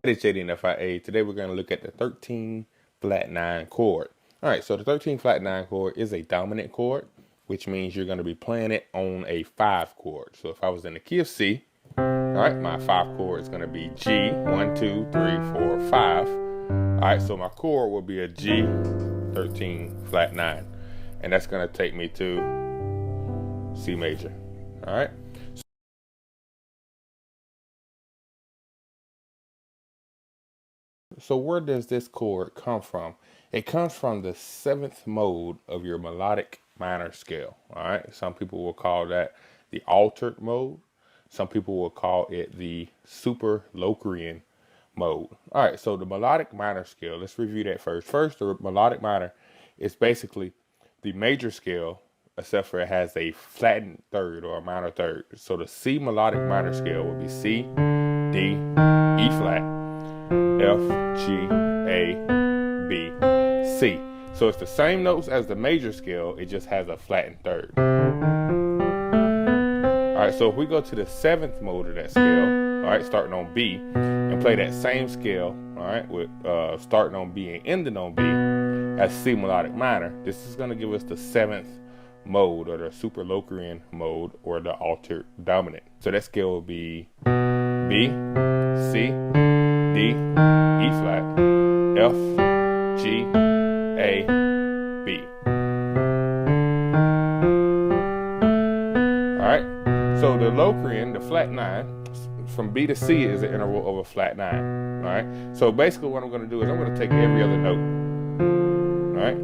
It's jdeanfia. Today we're going to look at the 13 flat 9 chord. All right, so the 13 flat 9 chord is a dominant chord, which means you're going to be playing it on a 5 chord. So if I was in the key of C, all right, my 5 chord is going to be G, 1, 2, 3, 4, 5. All right, so my chord will be a G 13 flat 9, and that's going to take me to C major. All right. So where does this chord come from? It comes from the 7th mode of your melodic minor scale. All right. Some people will call that the altered mode. Some people will call it the super Locrian mode. All right. So the melodic minor scale, let's review that first. First, the melodic minor is basically the major scale, except for it has a flattened third or a minor third. So the C melodic minor scale would be C, D, E flat, F, G, A, B, C. So it's the same notes as the major scale, it just has a flattened third. All right, so if we go to the 7th mode of that scale, all right, starting on B, and play that same scale, all right, with starting on B and ending on B as C melodic minor, this is going to give us the 7th mode, or the super Locrian mode, or the altered dominant. So that scale will be B, C, D, E flat, F, G, A, B. All right. So the Locrian, the flat 9, from B to C is an interval of a flat 9. All right. So basically, what I'm going to do is I'm going to take every other note. All right.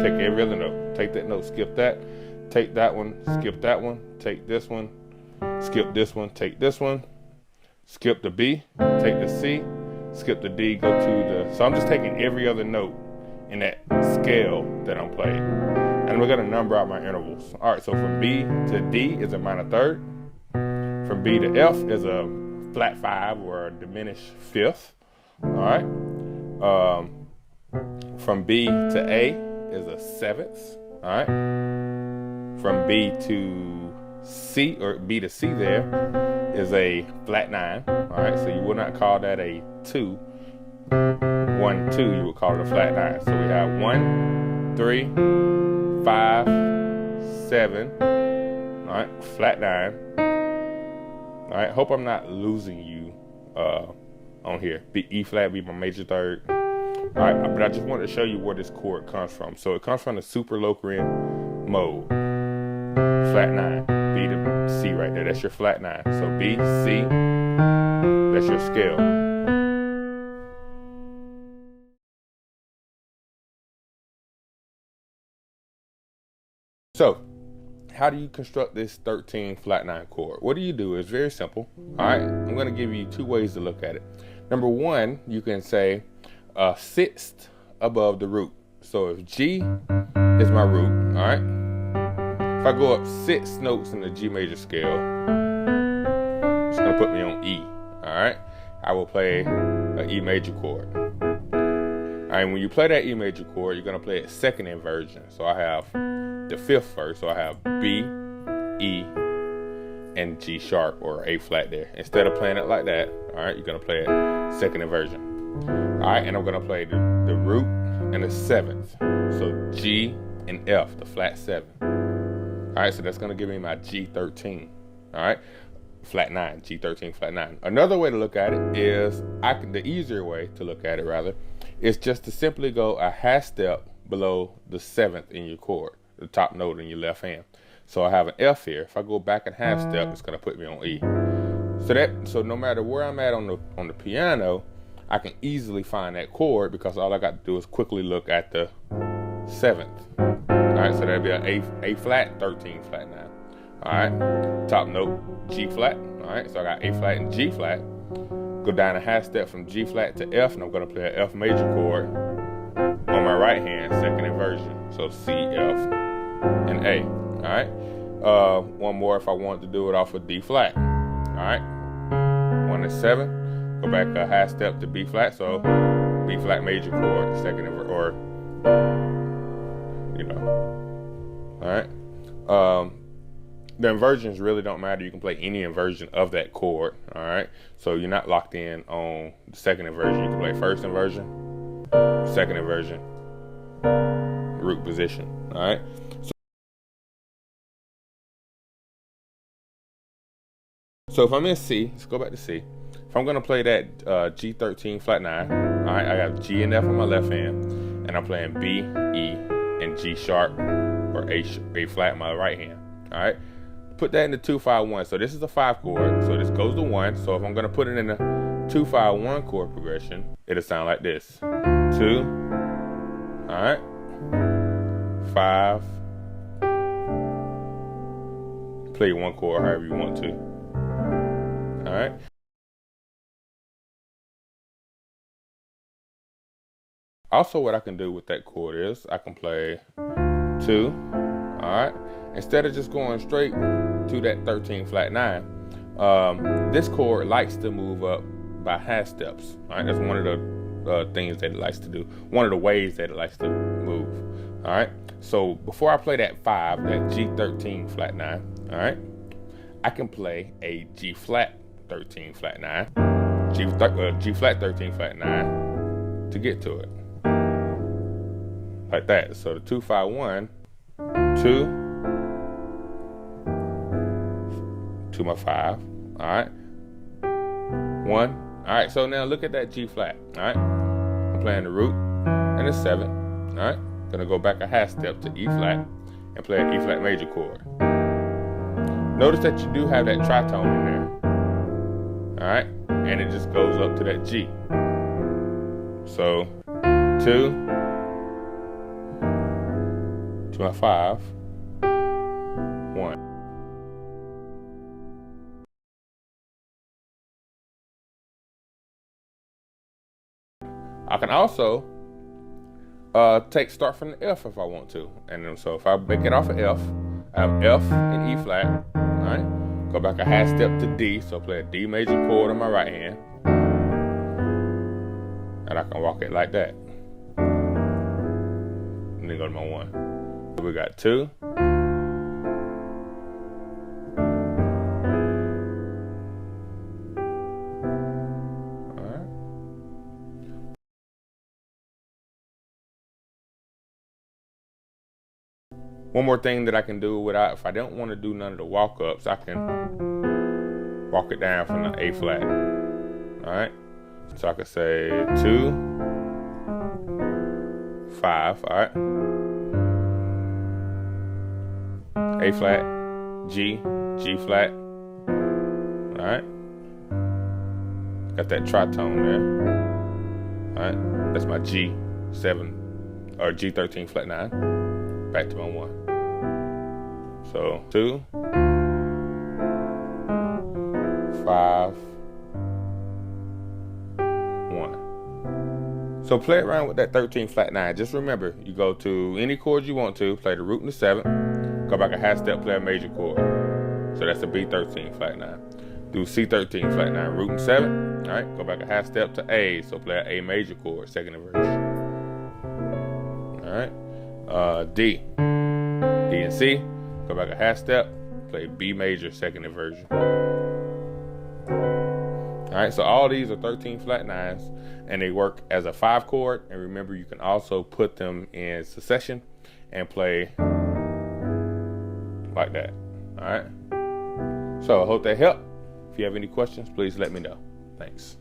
Take every other note. Take that note. Skip that. Take that one. Skip that one. Take this one. Skip this one. Take this one. Skip the B. Take the C. Skip the D, go to the, so I'm just taking every other note in that scale that I'm playing. And we're gonna number out my intervals. All right, so from B to D is a minor third. From B to F is a flat 5 or a diminished 5th. All right. From B to A is a 7th. All right. From B to C, or B to C there, is a flat 9. All right, so you would not call that a 2. 1, 2, you would call it a flat 9. So we have 1, 3, 5, 7. All right, flat 9. All right, hope I'm not losing you on here. E flat be my major third. All right, but I just wanted to show you where this chord comes from. So it comes from the super Locrian mode. Flat 9, B to C right there. That's your flat 9. So B, C, that's your scale. So, how do you construct this 13 flat 9 chord? What do you do? It's very simple. All right, I'm going to give you 2 ways to look at it. Number 1, you can say 6th above the root. So if G is my root, all right. If I go up 6 notes in the G major scale, it's going to put me on E, all right? I will play an E major chord. All right, when you play that E major chord, you're going to play it second inversion. So I have the 5th first, so I have B, E, and G sharp, or A flat there. Instead of playing it like that, all right, you're going to play it second inversion. All right, and I'm going to play the root and the 7th. So G and F, the flat 7. All right, so that's going to give me my G13, all right, flat 9, G13 flat 9. Another way to look at it is, the easier way to look at it, rather, is just to simply go a half step below the 7th in your chord, the top note in your left hand. So I have an F here. If I go back a half step, it's going to put me on E. So no matter where I'm at on the piano, I can easily find that chord, because all I got to do is quickly look at the 7th. All right, so that'd be an A flat, 13 flat 9. All right, top note, G flat. All right, so I got A flat and G flat. Go down a half step from G flat to F, and I'm gonna play an F major chord on my right hand, second inversion. So C, F, and A. All right, one more if I wanted to do it off of D flat. All right, 1 and 7. Go back a half step to B flat, so B flat major chord, second inversion, or you know. All right. The inversions really don't matter. You can play any inversion of that chord, all right? So you're not locked in on the second inversion. You can play first inversion, second inversion, root position, all right? So if I'm in C, let's go back to C. If I'm gonna play that G13 flat 9, all right, I got G and F on my left hand, and I'm playing B, E, and G sharp, or A flat on my right hand, all right? Put that in the 2-5-1. So this is a 5 chord, so this goes to 1. So if I'm gonna put it in the 2-5-1 chord progression, it'll sound like this. 2, all right, 5, play one chord however you want to. All right. Also, what I can do with that chord is I can play 2, all right? Instead of just going straight to that 13 flat 9, this chord likes to move up by half steps, all right? That's one of the things that it likes to do, one of the ways that it likes to move, all right? So before I play that 5, that G13 flat 9, all right, I can play a G flat 13 flat 9, G flat 13 flat 9 to get to it. Like that. So the 2-5-1, 2 to my 5, all right, 1, all right. So now look at that G flat, all right. I'm playing the root and the 7, all right. Gonna go back a half step to E flat and play an E flat major chord. Notice that you do have that tritone in there, all right, and it just goes up to that G. So 2 to my 5, 1. I can also start from the F if I want to. And then, so if I make it off of F, I have F and E flat, all right? Go back a half step to D, so play a D major chord on my right hand. And I can walk it like that. And then go to my 1. So we got 2. One more thing that I can do without, if I don't want to do none of the walk-ups, I can walk it down from the A flat. All right? So I could say 2, 5, all right? A flat, G, G flat, all right? Got that tritone there, all right? That's my G7, or G13 flat 9. Back to my 1. So 2, 5, 1. So play around with that 13 flat 9. Just remember, you go to any chord you want to, play the root and the 7, go back a half step, play a major chord. So that's a B13 flat 9. Do C13 flat 9, root and 7, all right? Go back a half step to A, so play an A major chord, second inversion. All right? D and C, go back a half step, play B major, second inversion. All right, so all these are 13 flat 9s, and they work as a 5 chord. And remember, you can also put them in succession and play like that. All right, so I hope that helped. If you have any questions, please let me know. Thanks.